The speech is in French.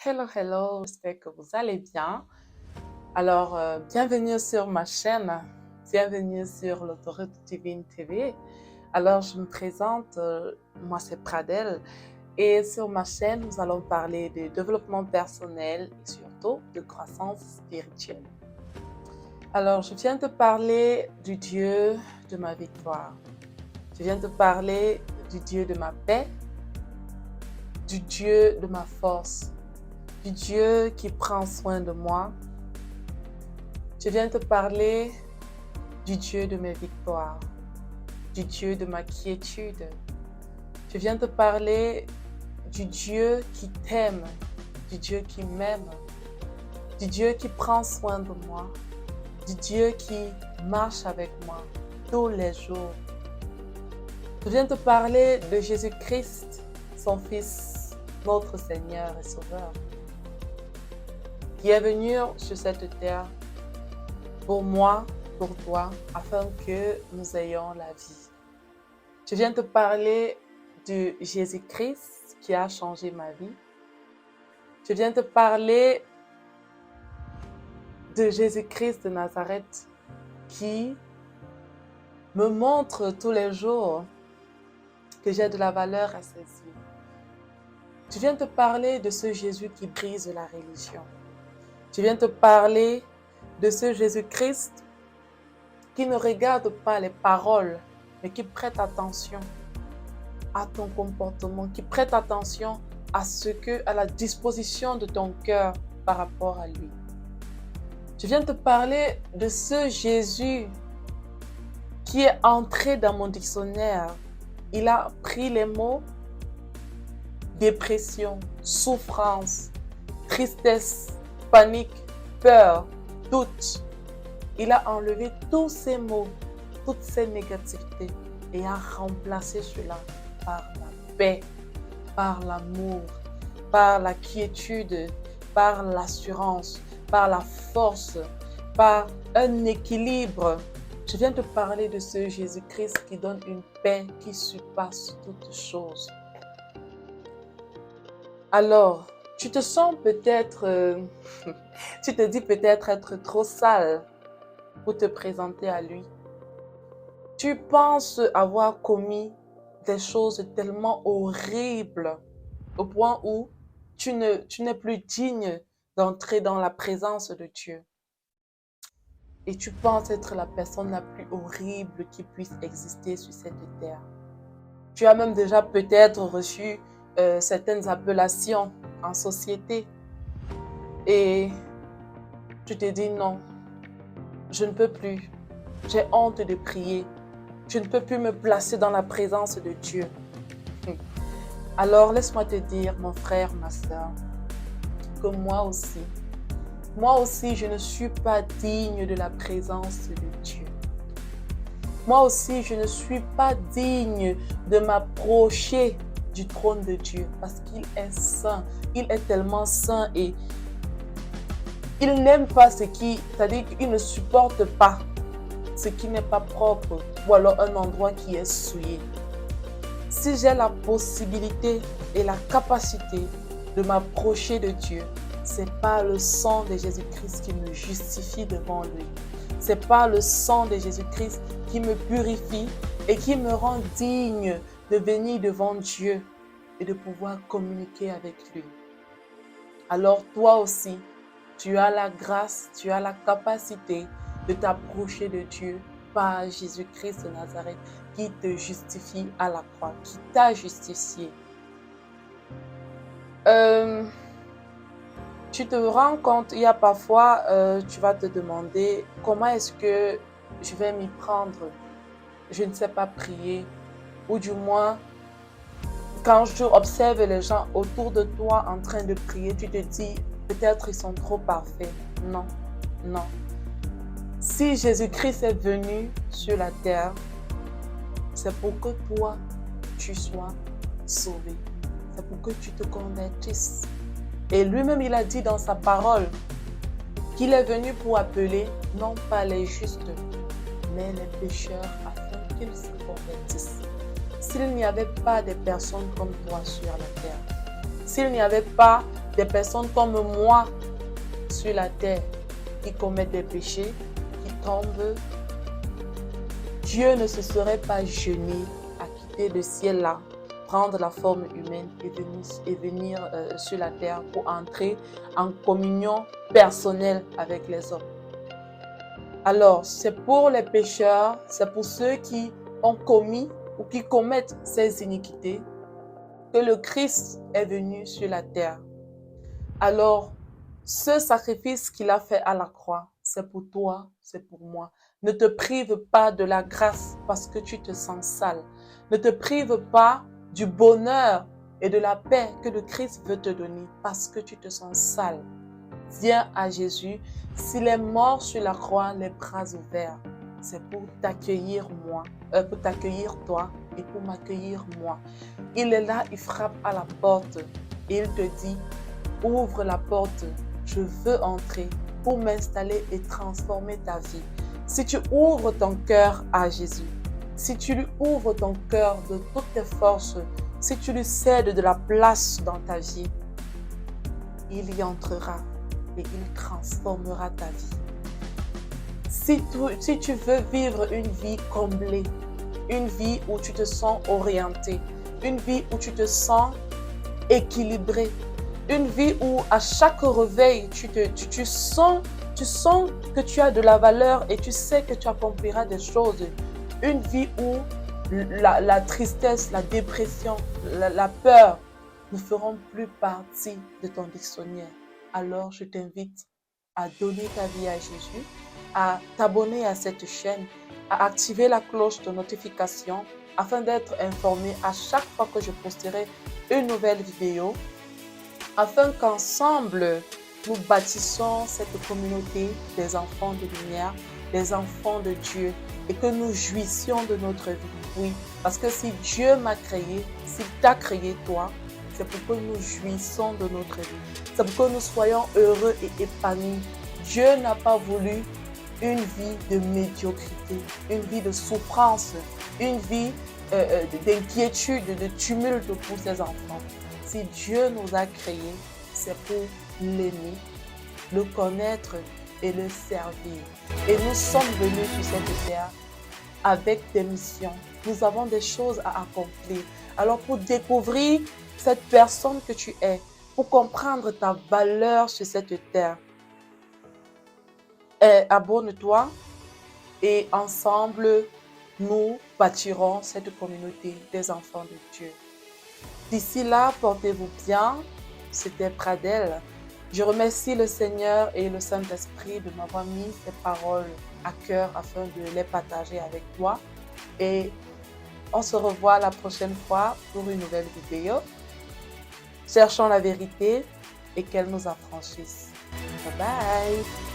Hello, hello, j'espère que vous allez bien. Alors, bienvenue sur ma chaîne, bienvenue sur l'autoroute Divine TV. Alors, je me présente, moi c'est Pradel et sur ma chaîne, nous allons parler de développement personnel et surtout de croissance spirituelle. Alors, je viens de parler du Dieu de ma victoire. Je viens de parler du Dieu de ma paix, du Dieu de ma force, du Dieu qui prend soin de moi. Je viens te parler du Dieu de mes victoires, du Dieu de ma quiétude. Je viens te parler du Dieu qui t'aime, du Dieu qui m'aime, du Dieu qui prend soin de moi, du Dieu qui marche avec moi tous les jours. Je viens te parler de Jésus-Christ, son Fils, notre Seigneur et Sauveur, qui est venu sur cette terre pour moi, pour toi, afin que nous ayons la vie. Je viens te parler de Jésus-Christ qui a changé ma vie. Je viens te parler de Jésus-Christ de Nazareth qui me montre tous les jours que j'ai de la valeur à ses yeux. Je viens te parler de ce Jésus qui brise la religion. Je viens te parler de ce Jésus-Christ qui ne regarde pas les paroles, mais qui prête attention à ton comportement, qui prête attention à la disposition de ton cœur par rapport à lui. Je viens te parler de ce Jésus qui est entré dans mon dictionnaire. Il a pris les mots dépression, souffrance, tristesse, panique, peur, doute. Il a enlevé tous ces mots, toutes ces négativités et a remplacé cela par la paix, par l'amour, par la quiétude, par l'assurance, par la force, par un équilibre. Je viens te parler de ce Jésus-Christ qui donne une paix qui surpasse toutes choses. Alors, tu te sens peut-être, tu te dis peut-être être trop sale pour te présenter à lui. Tu penses avoir commis des choses tellement horribles au point où tu n'es plus digne d'entrer dans la présence de Dieu. Et tu penses être la personne la plus horrible qui puisse exister sur cette terre. Tu as même déjà peut-être reçu certaines appellations en société. Et tu te dis non, je ne peux plus. J'ai honte de prier. Je ne peux plus me placer dans la présence de Dieu. Alors laisse-moi te dire, mon frère, ma soeur, que moi aussi, je ne suis pas digne de la présence de Dieu. Moi aussi, je ne suis pas digne de m'approcher du trône de Dieu parce qu'il est saint. Il est tellement saint et il n'aime pas c'est-à-dire qu'il ne supporte pas ce qui n'est pas propre ou alors un endroit qui est souillé. Si j'ai la possibilité et la capacité de m'approcher de Dieu, c'est pas le sang de Jésus-Christ qui me justifie devant lui. C'est pas le sang de Jésus-Christ qui me purifie et qui me rend digne de venir devant Dieu et de pouvoir communiquer avec lui. Alors toi aussi, tu as la grâce, tu as la capacité de t'approcher de Dieu par Jésus-Christ de Nazareth qui te justifie à la croix, qui t'a justifié. Tu te rends compte, il y a parfois, tu vas te demander comment est-ce que je vais m'y prendre. Je ne sais pas prier. Ou du moins, quand tu observes les gens autour de toi en train de prier, tu te dis, peut-être ils sont trop parfaits. Non, non. Si Jésus-Christ est venu sur la terre, c'est pour que toi, tu sois sauvé. C'est pour que tu te convertisses. Et lui-même, il a dit dans sa parole qu'il est venu pour appeler non pas les justes, mais les pécheurs afin qu'ils se convertissent. S'il n'y avait pas de personnes comme toi sur la terre, s'il n'y avait pas des personnes comme moi sur la terre qui commettent des péchés, qui tombent, Dieu ne se serait pas gêné à quitter le ciel-là, prendre la forme humaine et venir sur la terre pour entrer en communion personnelle avec les hommes. Alors, c'est pour les pécheurs, c'est pour ceux qui ont commis ou qui commettent ces iniquités que le Christ est venu sur la terre. Alors, ce sacrifice qu'il a fait à la croix, c'est pour toi, c'est pour moi. Ne te prive pas de la grâce parce que tu te sens sale. Ne te prive pas du bonheur et de la paix que le Christ veut te donner parce que tu te sens sale. Viens à Jésus. S'il est mort sur la croix, les bras ouverts, c'est pour t'accueillir pour t'accueillir toi et pour m'accueillir moi. Il est là, il frappe à la porte et il te dit, ouvre la porte, je veux entrer pour m'installer et transformer ta vie. Si tu ouvres ton cœur à Jésus, si tu lui ouvres ton cœur de toutes tes forces, si tu lui cèdes de la place dans ta vie, il y entrera et il transformera ta vie. Si tu veux vivre une vie comblée, une vie où tu te sens orienté, une vie où tu te sens équilibré, une vie où à chaque réveil, tu sens que tu as de la valeur et tu sais que tu accompliras des choses. Une vie où la tristesse, la dépression, la peur ne feront plus partie de ton dictionnaire. Alors je t'invite à donner ta vie à Jésus, à t'abonner à cette chaîne, à activer la cloche de notification afin d'être informé à chaque fois que je posterai une nouvelle vidéo, afin qu'ensemble, nous bâtissons cette communauté des enfants de lumière, des enfants de Dieu, et que nous jouissions de notre vie. Oui, parce que si Dieu m'a créé, s'il t'a créé toi, c'est pour que nous jouissons de notre vie. C'est pour que nous soyons heureux et épanouis. Dieu n'a pas voulu une vie de médiocrité, une vie de souffrance, une vie d'inquiétude, de tumulte pour ses enfants. Si Dieu nous a créés, c'est pour l'aimer, le connaître et le servir. Et nous sommes venus sur cette terre avec des missions. Nous avons des choses à accomplir. Alors pour découvrir cette personne que tu es, pour comprendre ta valeur sur cette terre, abonne-toi et ensemble, nous bâtirons cette communauté des enfants de Dieu. D'ici là, portez-vous bien. C'était Pradelle. Je remercie le Seigneur et le Saint-Esprit de m'avoir mis ces paroles à cœur afin de les partager avec toi. Et on se revoit la prochaine fois pour une nouvelle vidéo. Cherchons la vérité et qu'elle nous affranchisse. Bye bye.